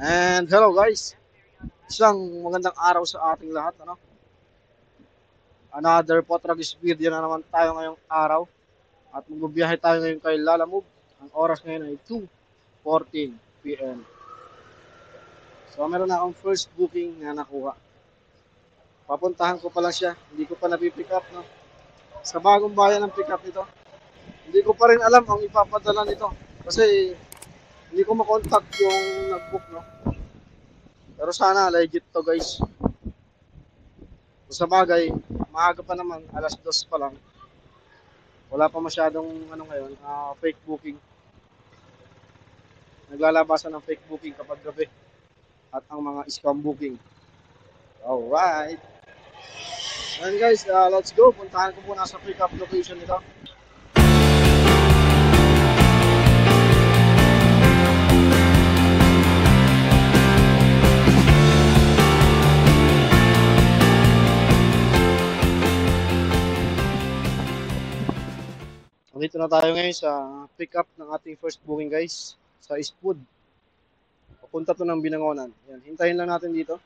And hello guys, isang magandang araw sa ating lahat. Another Potragis video na naman tayo ngayong araw. At magbibiyahe tayo ngayon kay Lalamove. Ang oras ngayon ay 2:14 PM. So meron na akong first booking na nakuha. Papuntahan ko pa lang siya, hindi ko pa napipick up. Sa bagong bayan ng pick up nito. Hindi ko pa rin alam ang ipapadala nito. Kasi hindi ko makontak yung nag-book. Pero sana legit to guys. Sa bagay, maaga pa naman, alas 2 pa lang. Wala pa masyadong ngayon, fake booking. Naglalabasan ng fake booking kapag gabi. At ang mga scam booking. Alright. And guys, let's go. Puntahan ko muna sa pick up location nito. Dito na tayo ngayon sa pick up ng ating first booking guys, sa Eastwood. Papunta to ng Binangonan. Yan, hintayin lang natin dito.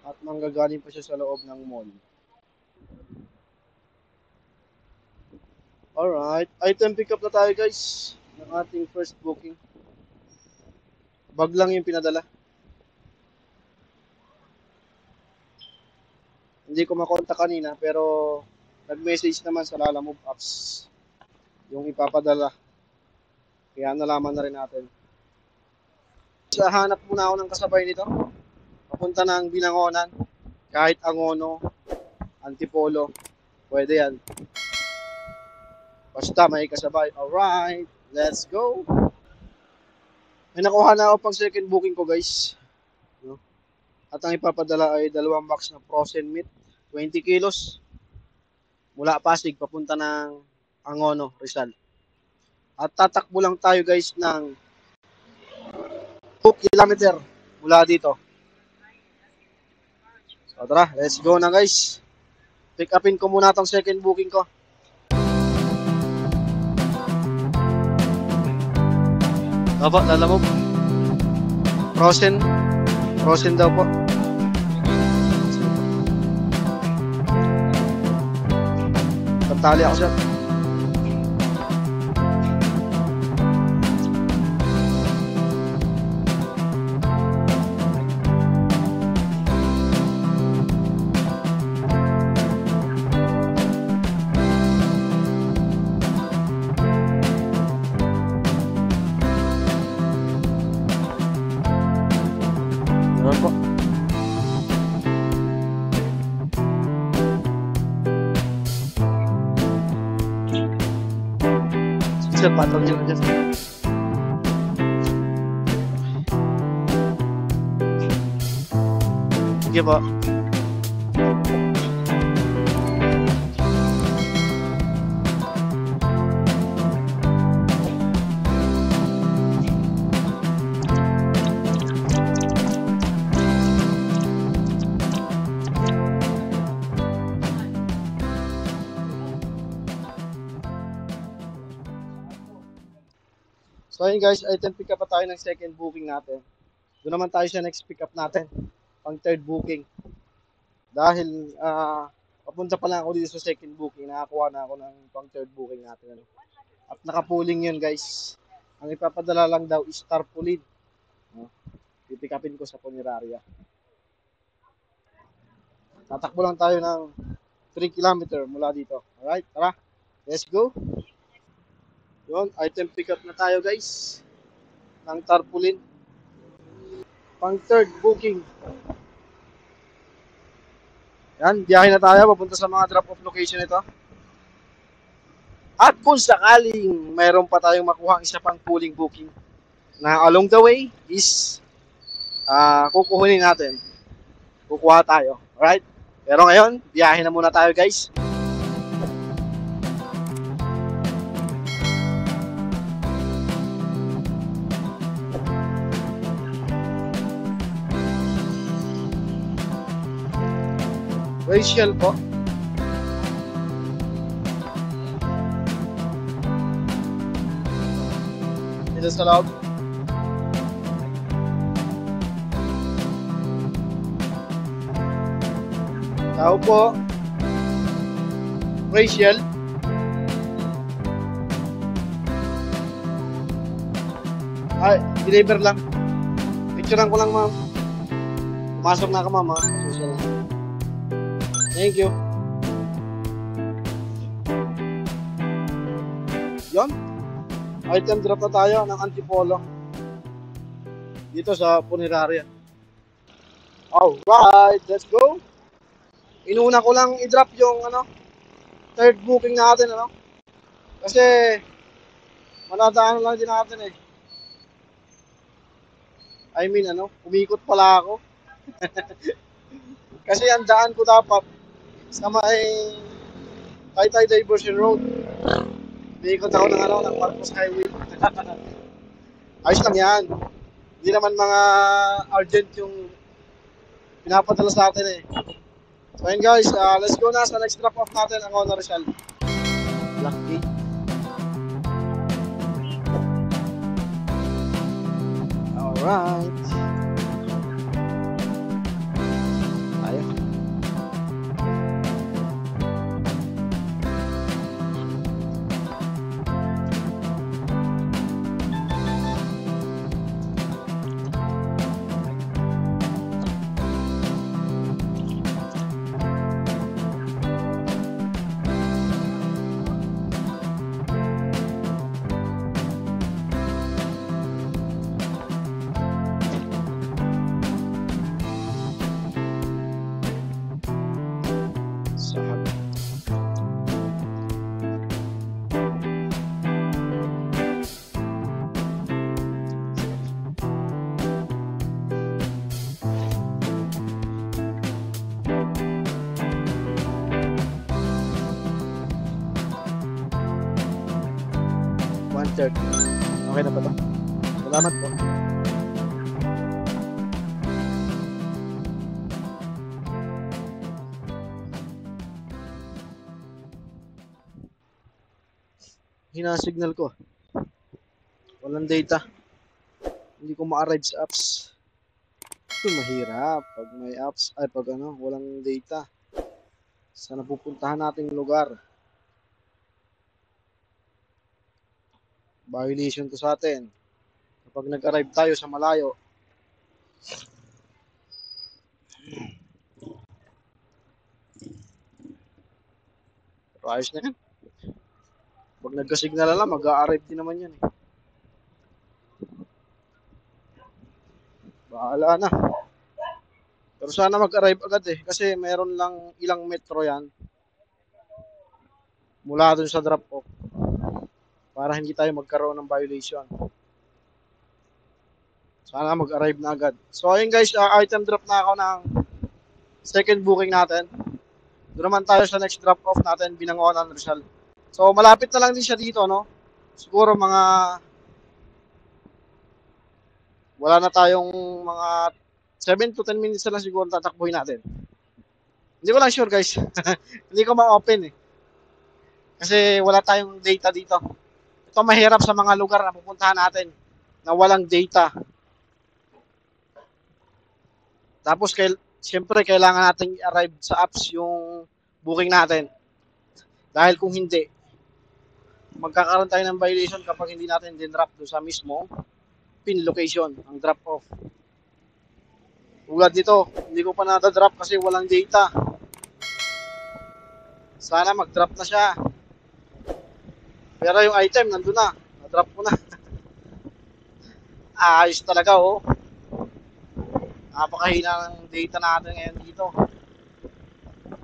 At manggagaling pa siya sa loob ng mall. Alright, item pick up na tayo guys ng ating first booking. Bag lang yung pinadala. Hindi ko makontak kanina pero nag-message naman sa Lalamove apps yung ipapadala. Kaya nalaman na rin natin. So, hanap muna ako ng kasabay nito. Papunta ng Binangonan. Kahit Angono, Antipolo, pwede yan. Basta may kasabay. Alright, let's go. May nakuha na ako pang second booking ko guys. At ang ipapadala ay 2 box na frozen meat, 20 kilos. Mula Pasig, papunta ng Angono, Rizal. At tatakbo lang tayo guys ng 2 kilometer mula dito. So tara, let's go na guys. Pick upin ko muna itong second booking ko. Opo, Lalamove. Frozen daw po. Tali ako siya. Meron po. Sir, patong nyo na dyan. Sige po. So ayun guys, item pick up pa tayo ng second booking natin. Doon naman tayo sa next pick up natin, pang third booking. Dahil papunta pa lang ako dito sa second booking, nakakuha na ako ng pang third booking natin. At nakapuling yun guys. Ang ipapadala lang daw is tarpaulin. Pipick upin ko sa Puneraria. Tatakbo lang tayo ng 3 kilometer mula dito. Alright, tara, let's go. Yun, item pick up na tayo guys ng tarpaulin. Pang third booking. Yan, biyahe na tayo papunta sa mga drop off location ito. At kung sakaling mayroon pa tayong makuha ang isa pang pooling booking na along the way is kukuhanin natin. Kukuha tayo. Alright? Pero ngayon, biyahe na muna tayo guys. Rachel po. Dito sa loob. Tao po. Rachel. Ay, deliver lang. Picturean ko lang, ma'am. Pumasok na ka, ma'am, ha? Social lang. Thank you. Yan. Item drop na tayo ng Antipolo. Dito sa Funeraria. Alright, let's go. Inuna ko lang i-drop yung third booking natin, Kasi manadaan lang din natin eh. I mean, umikot pala ako. Kasi ang daan ko dapat sa may Taytay Diversion Road. Umikot ako ng Marcos Highway. Ayos lang yan. Hindi naman mga urgent yung pinapadala sa atin eh. So yun guys, let's go na sa next drop off natin ang Honor Rizal. Lucky. Alright. Tayo. Okay na ba ito? Salamat po. Hina signal ko. Walang data. Hindi ko ma-arrive sa apps. Ito mahirap pag may apps ay pag walang data. Saan pupuntahan nating lugar? Violation to sa atin. Kapag nag-arrive tayo sa malayo. Pero ayos na yan. Pag nagka-signal lang, mag-a-arrive din naman yan eh. Bahala na. Pero sana mag-arrive agad eh. Kasi meron lang ilang metro yan. Mula dun sa drop-off. Para hindi tayo magkaroon ng violation. Sana mag-arrive na agad. So ayun guys, item drop na ako ng second booking natin. Doon naman tayo sa next drop off natin, Binangonan, Rizal. So malapit na lang din siya dito, Siguro mga wala na tayong mga 7 to 10 minutes na lang siguro tatakbuhin natin. Hindi ko lang sure guys. Hindi ko ma-open eh. Kasi wala tayong data dito. Ito mahirap sa mga lugar na pupuntahan natin na walang data. Tapos siyempre kailangan natin i-arrive sa apps yung booking natin. Dahil kung hindi, magkakaroon tayo ng violation kapag hindi natin din-drop doon sa mismo pin location, ang drop off. Tulad dito, hindi ko pa na-drop kasi walang data. Sana mag-drop na siya. Pero yung item, nandun na. Na-drop ko na. Ayos talaga, oh. Napakahina ng data natin ngayon dito.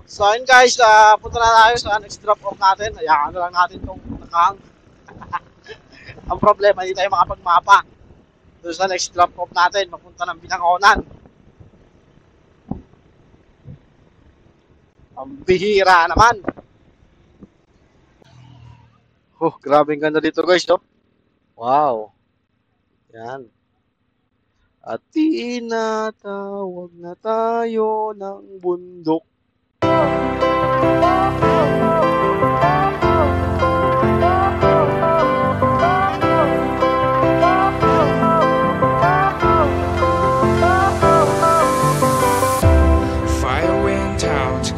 So, ayun guys, punta na tayo sa next drop-off natin. Hayaan na lang natin itong nakahang. Ang problema, hindi tayo makapagmapa. Doon sa next drop-off natin, mapunta ng Binangonan. Ang bihira naman. Oh, grabe ang ganda dito guys, no? Wow. Yan. At tinatawag na tayo ng bundok. Fire went out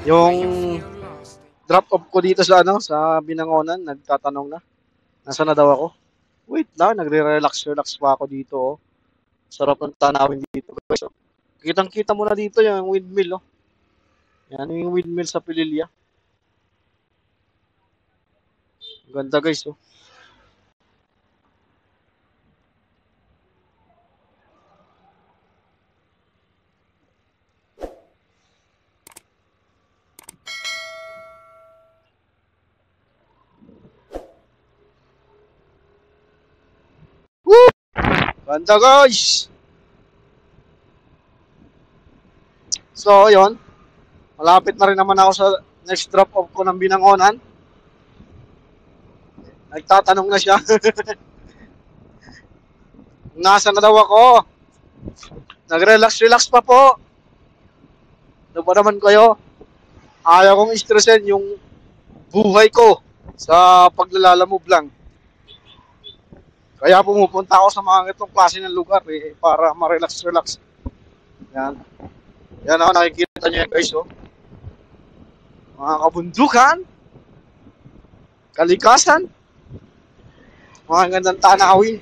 Yung drop off ko dito sa ano, sa Binangonan, nagtatanong na. Nasaan na daw ako? Wait lang, nagre-relax pa ako dito. Oh. Sarap ng tanawin dito, guys. Oh. Kitang-kita mo na dito yung windmill, oh. Yan yung windmill sa Pililya. Ganda, guys, oh. Woo! Ganda, guys! So, yun. Malapit na rin naman ako sa next drop off ko ng Binangonan. Nagtatanong na siya. Nasa na daw ako? Nag-relax pa po. Ano ba naman kayo? Ayaw kong stressin yung buhay ko sa paglalalamove lang. Kaya pumupunta ako sa mga itong klase ng lugar para ma-relax. Yan. Yan ako, nakikita nyo yan, guys. Oh. Mga kabundukan, kalikasan, mga gandang tanawin.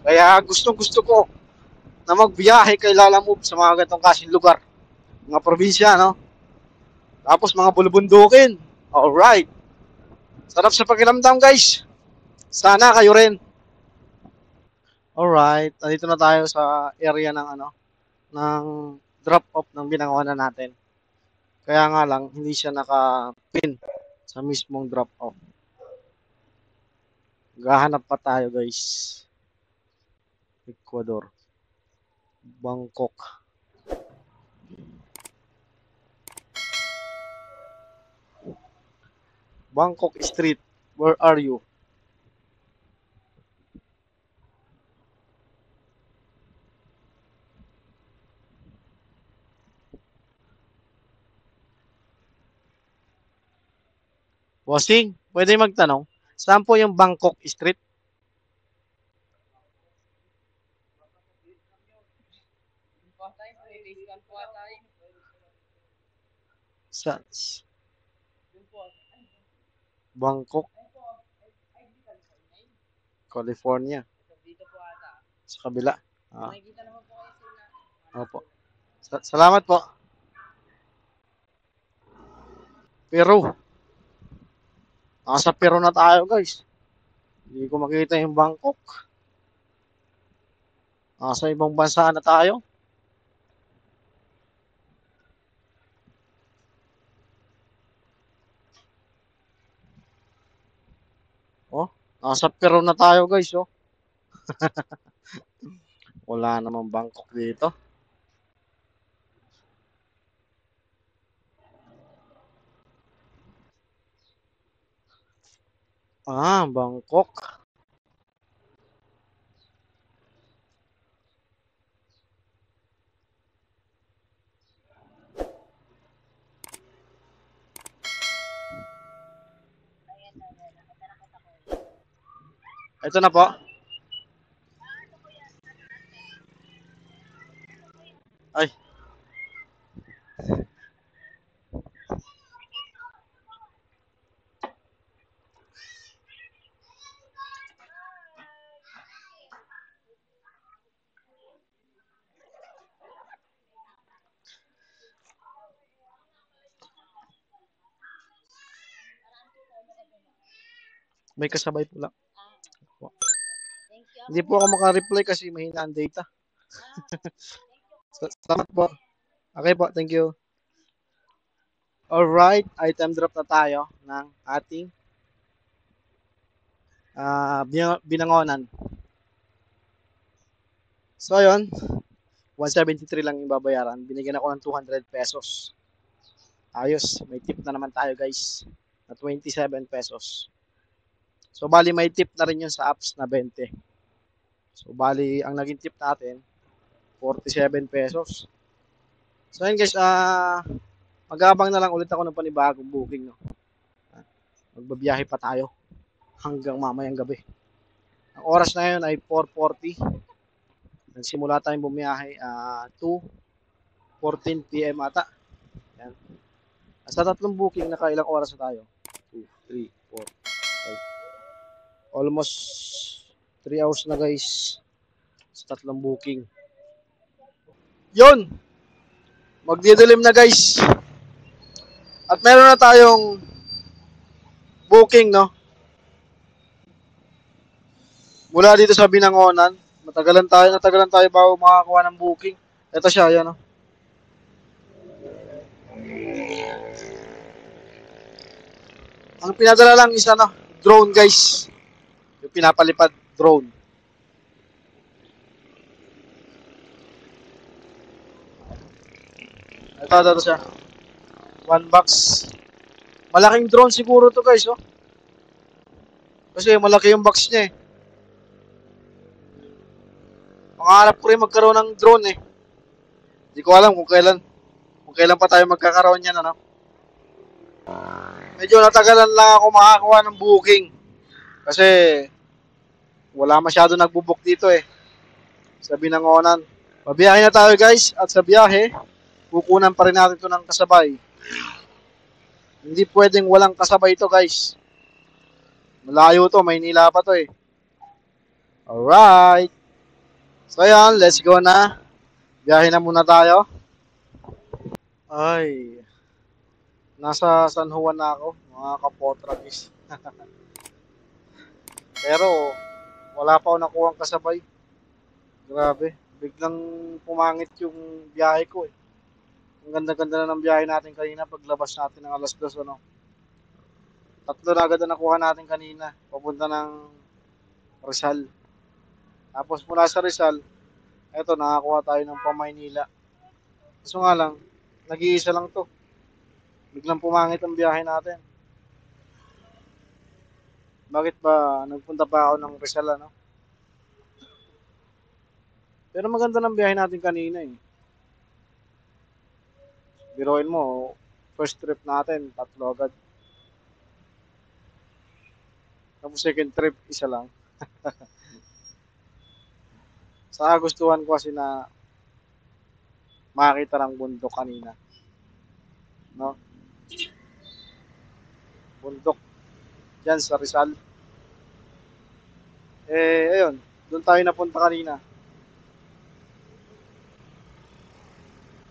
Kaya gusto ko na magbiyahe kay Lalamove sa mga ganitong klaseng lugar. Mga probinsya, no? Tapos mga bulubundukin. Alright. Sarap sa pakiramdam, guys. Sana kayo rin. Alright. Nandito na tayo sa area ng ano, ng drop off ng Binangonan natin. Kaya nga lang, hindi siya naka-pin sa mismong drop off. Gahanap pa tayo, guys. Ecuador. Bangkok. Bangkok Street. Where are you? Bossing, pwede magtanong, saan po yung Bangkok Street? Sa Bangkok, California. Sa kabila. Ah, opo. Salamat po. Peru. Nasa Peru na tayo, guys. Hindi ko makita yung Bangkok. Nasa ibang bansa na tayo. Oh, nasa Peru na tayo, guys, oh. Wala namang Bangkok dito. Ah, Bangkok. Ito na po. Ay, may kasabay pula. Hindi po ako makareply kasi mahina ang data. Salamat po. Okay po, thank you. Alright, item drop na tayo ng ating Binangonan. So, yun. 173 lang yung babayaran. Binigyan ako ng 200 pesos. Ayos. May tip na naman tayo, guys. Na 27 pesos. So, bali may tip na rin yun sa apps na 20. So, bali, ang naging tip natin, 47 pesos. So, yun guys, mag-aabang na lang ulit ako ng panibagong booking. No? Magbabiyahe pa tayo hanggang mamayang gabi. Ang oras na yun ay 4:40. Nagsimula tayong bumiyahe 2:14 p.m. ata. Yan. Sa tatlong booking, nakailang oras na tayo? 2, 3, 4, 5. Almost 3 hours na guys. Sa tatlong booking. Yun! Magdidilim na guys. At meron na tayong booking, no? Mula dito sa Binangonan. Natagalan tayo bago makakuha ng booking. Ito siya, yan, no? Ang pinadala lang is ano, drone guys. Yung pinapalipad drone. Ito siya. One box. Malaking drone siguro to guys, oh. Kasi malaki yung box niya eh. Pangarap ko rin magkaroon ng drone eh. Hindi ko alam kung kailan pa tayo magkakaroon yan, ano. Medyo natagalan lang ako makakuha ng booking. Kasi wala masyado nagbubook dito eh. Sa Binangonan. Pabiyahe na tayo guys. At sa biyahe, kukunan pa rin natin ito ng kasabay. Hindi pwedeng walang kasabay ito guys. Malayo to, Maynila pa to eh. Alright. So yan, let's go na. Biyahe na muna tayo. Ay. Nasa San Juan na ako, mga kapotragis. Pero, wala pa ako nakuha kasabay. Grabe. Biglang pumangit yung biyahe ko eh. Ang ganda-ganda na ng biyahe natin kanina paglabas natin ng alas 2, ano. 3 na agad na nakuha natin kanina. Papunta ng Rizal. Tapos mula sa Rizal, eto nakakuha tayo ng pa-Maynila. Kaso nga lang, nag-iisa lang to. Biglang pumangit ang biyahe natin. Bakit ba nagpunta pa ako ng Rizal, ano? Pero maganda ng biyahe natin kanina eh. Biruin mo, first trip natin, 3 agad. Tapos second trip, isa lang. Sa gustuhan ko kasi na makita ng bundok kanina. No? Bundok dyan sa Rizal. Ayun, doon tayo napunta kanina.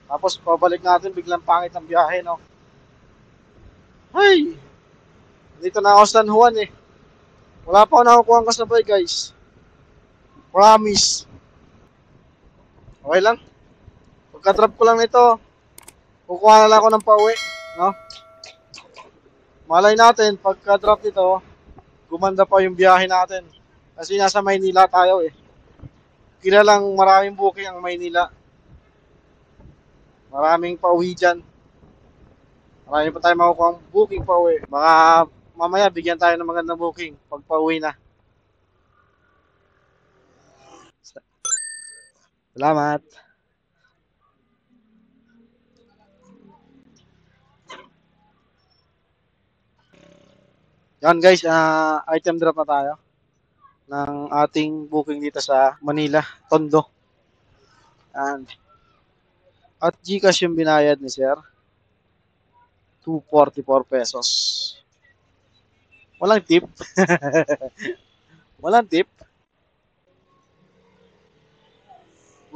Tapos pabalik natin, biglang pangit ang biyahe, no? Ay! Dito na ako sa San Juan eh. Wala pa ako nakukuha ang kasabay guys. Promise. Okay lang. Pagka-drop ko lang nito, kukuha na lang ako ng pauwi, no? Malay natin, pagka-drop nito, gumanda pa yung biyahe natin. Kasi nasa Maynila tayo eh. Kilalang maraming booking ang Maynila. Maraming pauwi dyan. Marami pa tayo makukuha ang booking pauwi. Baka mamaya bigyan tayo ng magandang booking pag pauwi na. Salamat. Yan guys, item drop na tayo ng ating booking dito sa Manila, Tondo. At Gcash yung binayad ni Sir. 244 pesos. Walang tip. Walang tip.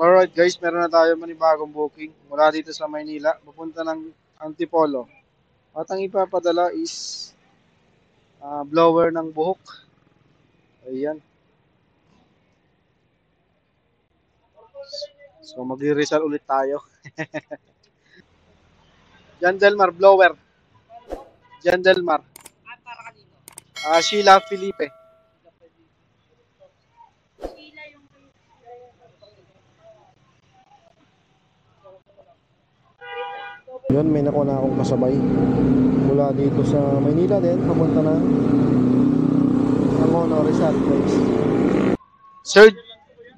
Alright guys, meron na tayo manibagong booking mula dito sa Maynila, papunta ng Antipolo. At ang ipapadala is blower ng buhok. Ayan. So magre-resell ulit tayo. Jan Delmar blower. Jan Delmar. Sheila Felipe. Yun, may nakuha na akong kasabay mula dito sa Maynila din, papunta na ng Rizal guys.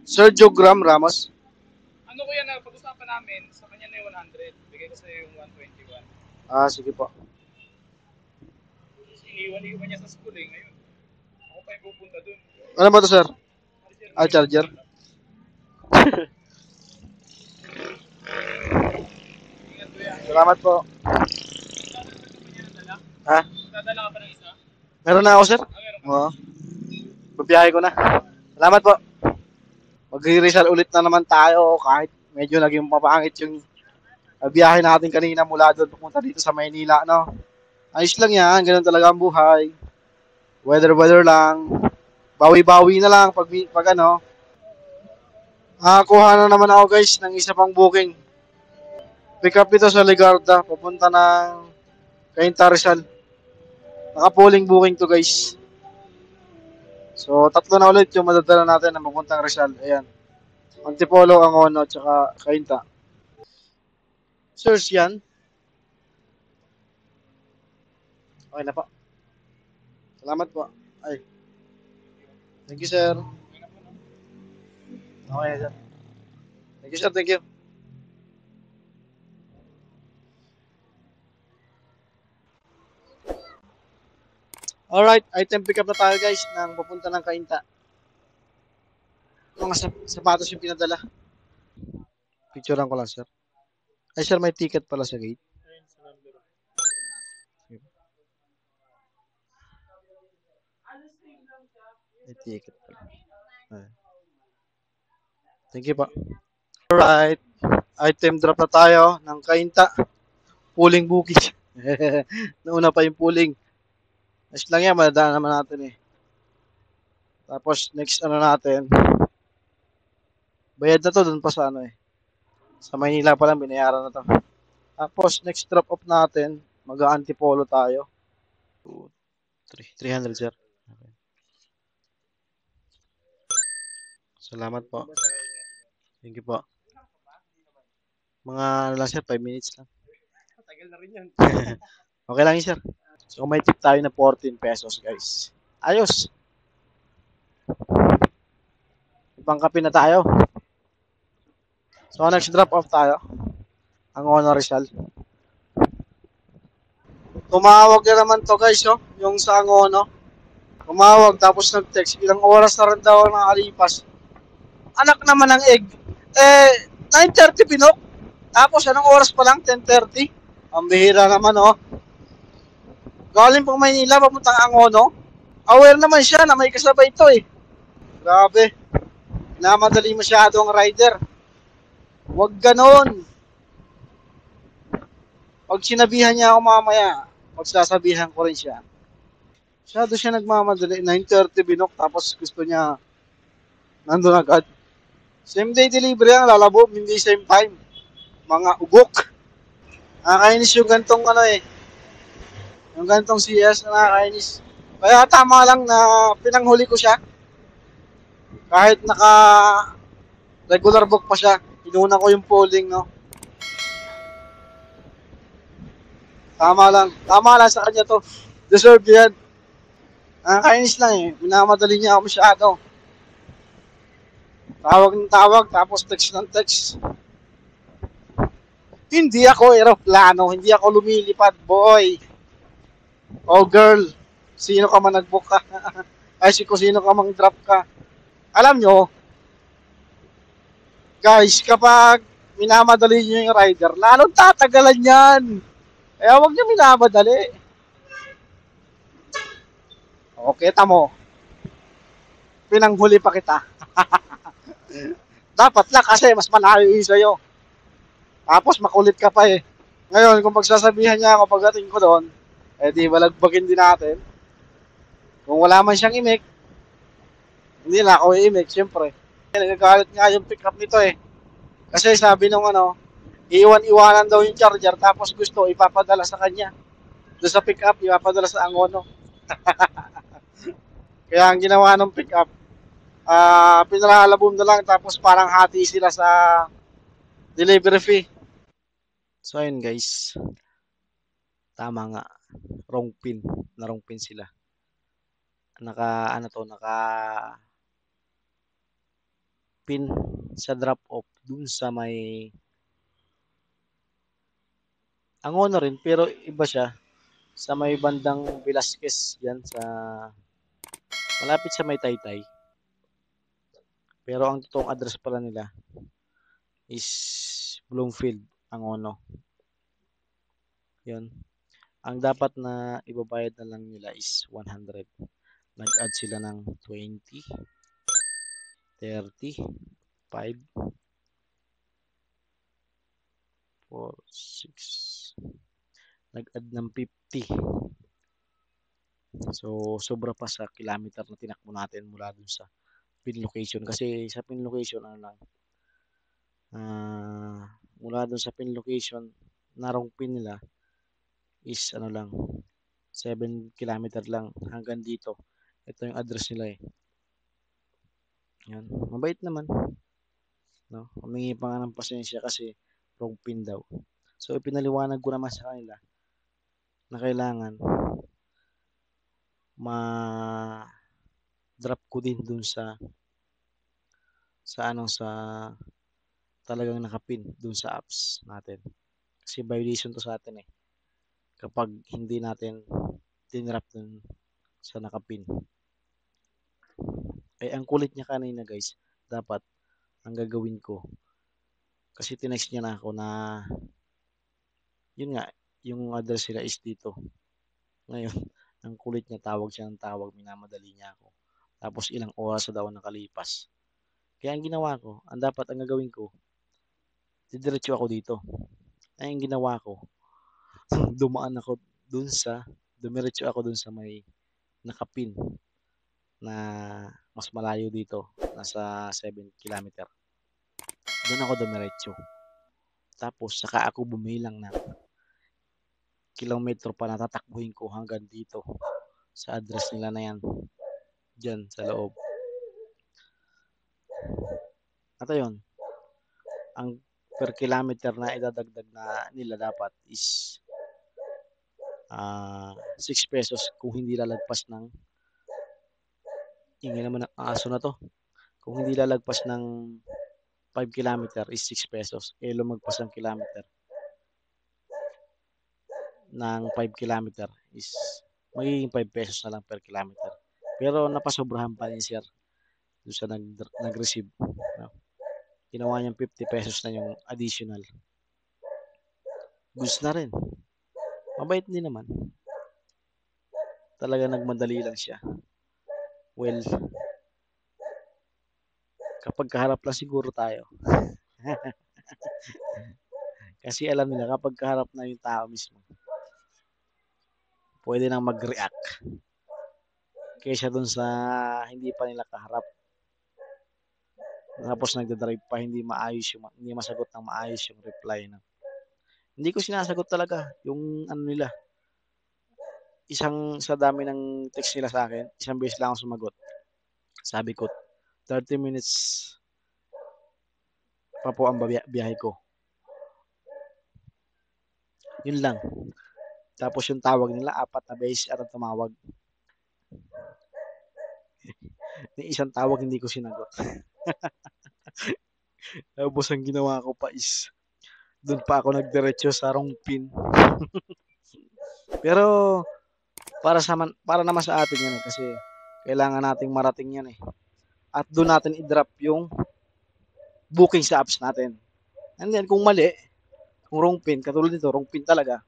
Sergio Gram Ramos. Ano ko yan na pag-usapan namin, sa kanya na yung 100, bigay ko sa yung 121. Sige po. Iniwan niya sa school eh, ngayon. Ako pa yung pupunta dun. Ano ba to sir? Charger. Salamat po. Ha? Dadala ka pa ng isa? Meron na ako, sir. Meron ka. Oo. Babiyahe ko na. Salamat po. Magre-result ulit na naman tayo kahit medyo naging mapangit yung biyahe natin kanina mula doon pupunta dito sa Maynila, no? Ayos lang yan. Ganun talaga ang buhay. Weather lang. Bawi-bawi na lang pag ano. Nakakuha na naman ako guys ng isa pang booking. Pick up ito sa Ligarda. Papunta ng Cainta Rizal. Naka-pooling booking to guys. So, tatlo na ulit yung madadala natin na mapuntang Rizal. Ayan. Antipolo, Angono, tsaka Cainta. Sirs yan. Okay na po. Salamat po. Ay, thank you sir. Okay sir. Thank you sir, thank you. Alright, item pick up na tayo guys ng papunta ng Cainta. Mga sapatos yung pinadala. Picturean ko lang sir. Ay sir, may ticket pala sa gate. May ticket pala. Ay. Thank you po. Alright, item drop na tayo ng Cainta. Pooling booking. Nauna pa yung pooling. Ayos lang yan, madadaan naman natin eh. Tapos next ano natin, bayad na to dun pa sa ano eh. Sa Maynila pa lang binayaran na to. Tapos next drop off natin, mag-Antipolo tayo. 300 sir. Okay. Salamat po. Thank you po. Mga ano lang sir, 5 minutes lang. Tagal na rin yan. Okay lang yun sir. So may tip tayo na 14 pesos guys. Ayos. Ibang kape na tayo. So next drop off tayo. Ang Honor Rizal. Tumawag na naman to guys, oh, yung sa Angono. Tumawag tapos nag-text. Ilang oras na rin daw ang nakalipas. Anak naman ng egg. 9:30 pinok. Tapos anong oras pa lang? 10:30. Ang bihira naman, oh. Galing pang Maynila, papuntang Angono. Aware naman siya na may kasabay ito, eh. Grabe. Namadali masyado ang rider. Huwag ganon. Pag sinabihan niya ako mamaya, pagsasabihan ko rin siya. Masyado siya nagmamadali. 9:30 binok tapos gusto niya nandun agad. Same day delivery ang lalabo, hindi same time. Mga ugok. Nakakainis yung gantong ano eh. Yung gantong CS na nakakainis. Kaya tama lang na pinanghuli ko siya. Kahit naka regular book pa siya. Inuna ko yung polling, no. Tama lang. Tama lang sa kanya to. Deserve yan. Nakakainis lang eh. Minamadali niya ako masyado. Tawag ng tawag, tapos text ng text. Hindi ako aeroplano, hindi ako lumilipad, boy. Oh girl, sino ka man nag-book ka? Ay, sino ka mang drop ka? Alam nyo, guys, kapag minamadali nyo yung rider, lalong tatagalan yan. Kaya huwag nyo minamadali. Okay, tamo. Pinanghuli pa kita. Dapat lang kasi mas malayo yun sa'yo. Tapos makulit ka pa eh. Ngayon, kung pagsasabihan niya ako pagdating ko doon, eh di balagbagin din natin. Kung wala man siyang imik, hindi na ako i-imik, syempre. Nagagalit nga yung pick up nito eh. Kasi sabi nung ano, iwan-iwanan daw yung charger tapos gusto ipapadala sa kanya. Doon sa pick up, ipapadala sa Angono. Kaya ang ginawa ng pick up, pinalalabon na lang tapos parang hati sila sa delivery fee. So ayun guys, tama nga, wrong pin, na wrong pin sila. Naka pin sa drop off dun sa may Angono rin pero iba siya sa may bandang Velasquez yan sa malapit sa may Taytay. Pero ang totoong address pala nila is Bloomfield, Angono. Yun. Ang dapat na ibabayad na lang nila is 100. Nag-add sila ng 20, 30, 5, 4, 6. Nag-add ng 50. So, sobra pa sa kilometer na tinakbo natin mula dun sa pin location. Kasi sa pin location, ano lang, mula dun sa pin location, narong pin nila is ano lang, 7 kilometer lang hanggang dito. Ito yung address nila eh. Yan. Mabait naman. No? Humingi pa nga ng pasensya kasi wrong pin daw. So, ipinaliwanag ko naman sa kanila na kailangan ma-drop ko din dun sa talagang nakapin dun sa apps natin. Kasi violation to sa atin eh. Kapag hindi natin tinrap dun sa nakapin. Eh, ang kulit niya kanina guys, dapat ang gagawin ko, kasi tinext niya na ako na, yun nga, yung address nila is dito. Ngayon, ang kulit niya, tawag siya ng tawag, minamadali niya ako. Tapos ilang oras na daw nakalipas. Kaya ang ginawa ko, ang gagawin ko, didiretso ako dito. Ay, ang ginawa ko, dumaan ako dun sa, dumiretso ako dun sa may nakapin na mas malayo dito, nasa 7 kilometer. Doon ako dumiretso. Tapos saka ako bumilang ng kilometro pa na tatakbuhin ko hanggang dito sa address nila na yan, dyan sa loob. At ayun, ang per kilometer na idadagdag na nila dapat is 6 pesos kung hindi lalagpas ng, ingay naman ang aso na to, kung hindi lalagpas ng 5 kilometer is 6 pesos. Eh, lumagpas ang kilometer ng 5 kilometer is magiging 5 pesos na lang per kilometer. Pero napasobrahan pa ni sir doon sa nag-receive. No? Ginawa niyang 50 pesos na yung additional. Goods na rin. Mabait din naman. Talaga nagmadali lang siya. Well, kapag kaharap lang siguro tayo. Kasi alam nila kapag kaharap na yung tao mismo, pwede nang mag-react. Kaysa dun sa hindi pa nila kaharap. Tapos nagdadrive pa, hindi masagot ng maayos yung reply. No? Hindi ko sinasagot talaga yung ano nila. Sa dami ng text nila sa akin, isang beses lang ako sumagot. Sabi ko, 30 minutes pa po ang biyahe ko. Yun lang. Tapos yung tawag nila, 4 na beses at tumawag. Yung isang tawag hindi ko sinagot. Tapos ang ginawa ko pa is, doon pa ako nagdiretso sa wrong pin. Pero para naman sa atin yan eh, kasi kailangan nating marating yan eh. At doon natin i-drop yung booking sa apps natin. And then kung mali, kung wrong pin, katulad nito, wrong pin talaga,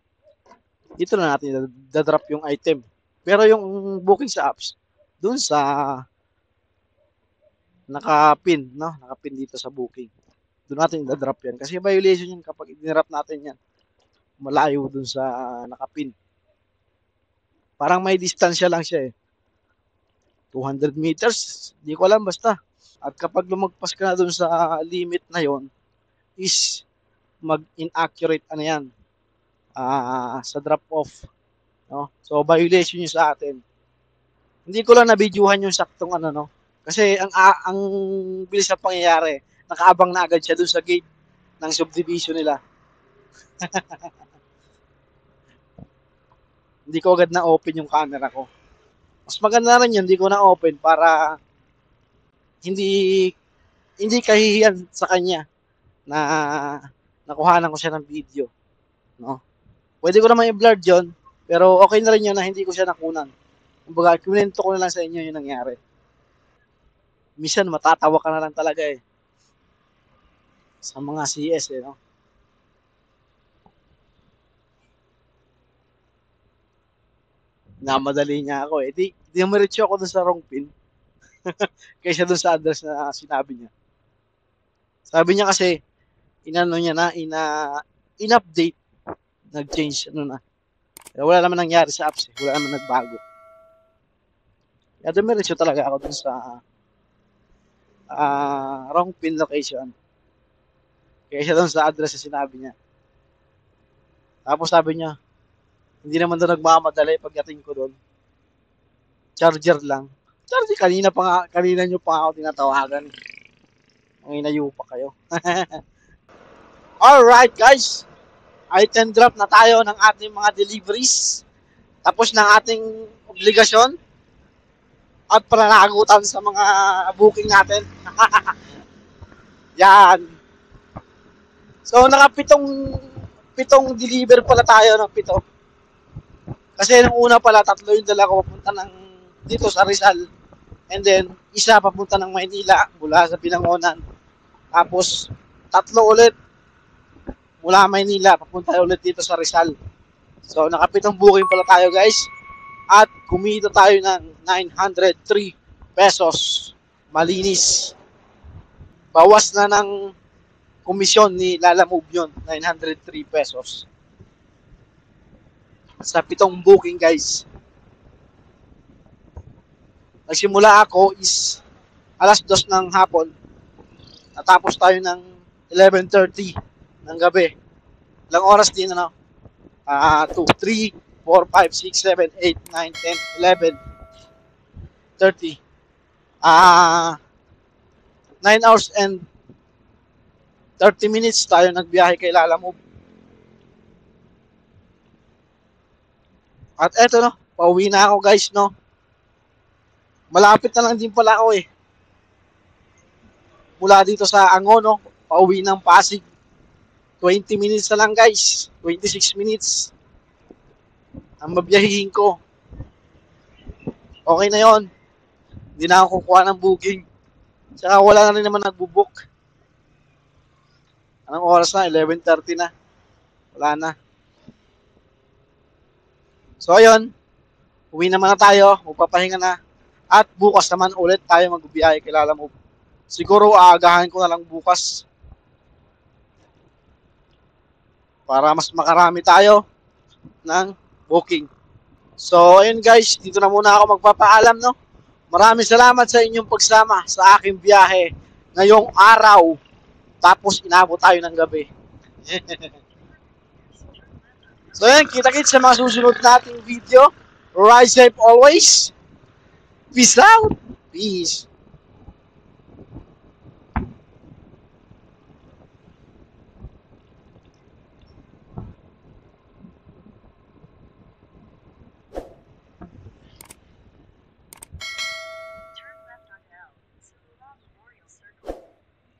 dito na natin da-drop yung item. Pero yung booking sa apps, doon sa nakapin, no? Nakapin dito sa booking. Doon natin da-drop yan. Kasi violation yan kapag i-drop natin yan. Malayo doon sa nakapin. Parang may distansya lang siya eh. 200 meters, di ko alam basta. At kapag lumagpas ka na doon sa limit na yon is mag-inaccurate ano yan, sa drop-off. No? So, violation yun sa atin. Hindi ko lang na-videohan yung saktong ano, no? Kasi ang bilis na pangyayari, nakaabang na agad siya doon sa gate ng subdivision nila. Hindi ko agad na-open yung camera ko. Mas maganda rin yun, hindi ko na-open para hindi hindi kahihiyan sa kanya na nakuhanan ko siya ng video. No? Pwede ko naman i-blur yun, pero okay na rin yun na hindi ko siya nakunan. Kumbaga, kwento ko na lang sa inyo yung nangyari. Minsan, matatawa ka na lang talaga eh. Sa mga CS eh, no? Namadali niya ako eh. Di umiritso ako dun sa wrong pin kaysa dun sa address na sinabi niya. Sabi niya kasi, inano niya na, in-update, nag-change, ano na. Pero wala naman nangyari sa apps eh. Wala naman nagbago. Kaya dumiretso talaga ako dun sa wrong pin location. Kaysa dun sa address na sinabi niya. Tapos sabi niya, hindi naman doon nagmamadali pagdating ko doon. Charger lang. Charger, kanina nyo pa ako tinatawagan. Ang inayo pa kayo. Alright guys, item drop na tayo ng ating mga deliveries. Tapos ng ating obligasyon at pananagutan sa mga booking natin. Yan. So pitong deliver pala tayo ng pito. Kasi nung una pala, tatlo yung dala ko papunta ng dito sa Rizal. And then, isa papunta ng Maynila mula sa Binangonan. Tapos, tatlo ulit mula Maynila, papunta ulit dito sa Rizal. So, nakapitong booking pala tayo guys. At kumita tayo ng 903 pesos. Malinis. Bawas na ng komisyon ni Lala Move yun, 903 pesos. Sa pitong booking guys. Nagsimula ako is alas 2 ng hapon. Natapos tayo ng 11:30 ng gabi. Ilang oras din ano? 2, 3, 4, 5, 6, 7, 8, 9, 10, 11, 30. 9 hours and 30 minutes tayo nagbiyahe kay Lala Move. At eto no, pauwi na ako guys no. Malapit na lang din pala ako eh. Mula dito sa Angono, pauwi ng Pasig. 20 minutes na lang guys. 26 minutes. Ang mabiyahihin ko. Okay na yon. Hindi na ako kukuha ng booking. Tsaka wala na rin naman nagbubook. Anong oras na? 11:30 na. Wala na. So ayun, uwi naman na tayo, magpapahinga na. At bukas naman ulit tayo magbibiyahe kay Lala Move. Siguro aagahan ko na lang bukas. Para mas makarami tayo ng booking. So ayun guys, dito na muna ako magpapaalam no. Maraming salamat sa inyong pagsama sa aking biyahe ngayong araw. Tapos inabot tayo ng gabi. So yan, kita-kits sa mga susunod nating video. Rise safe always. Peace out. Peace.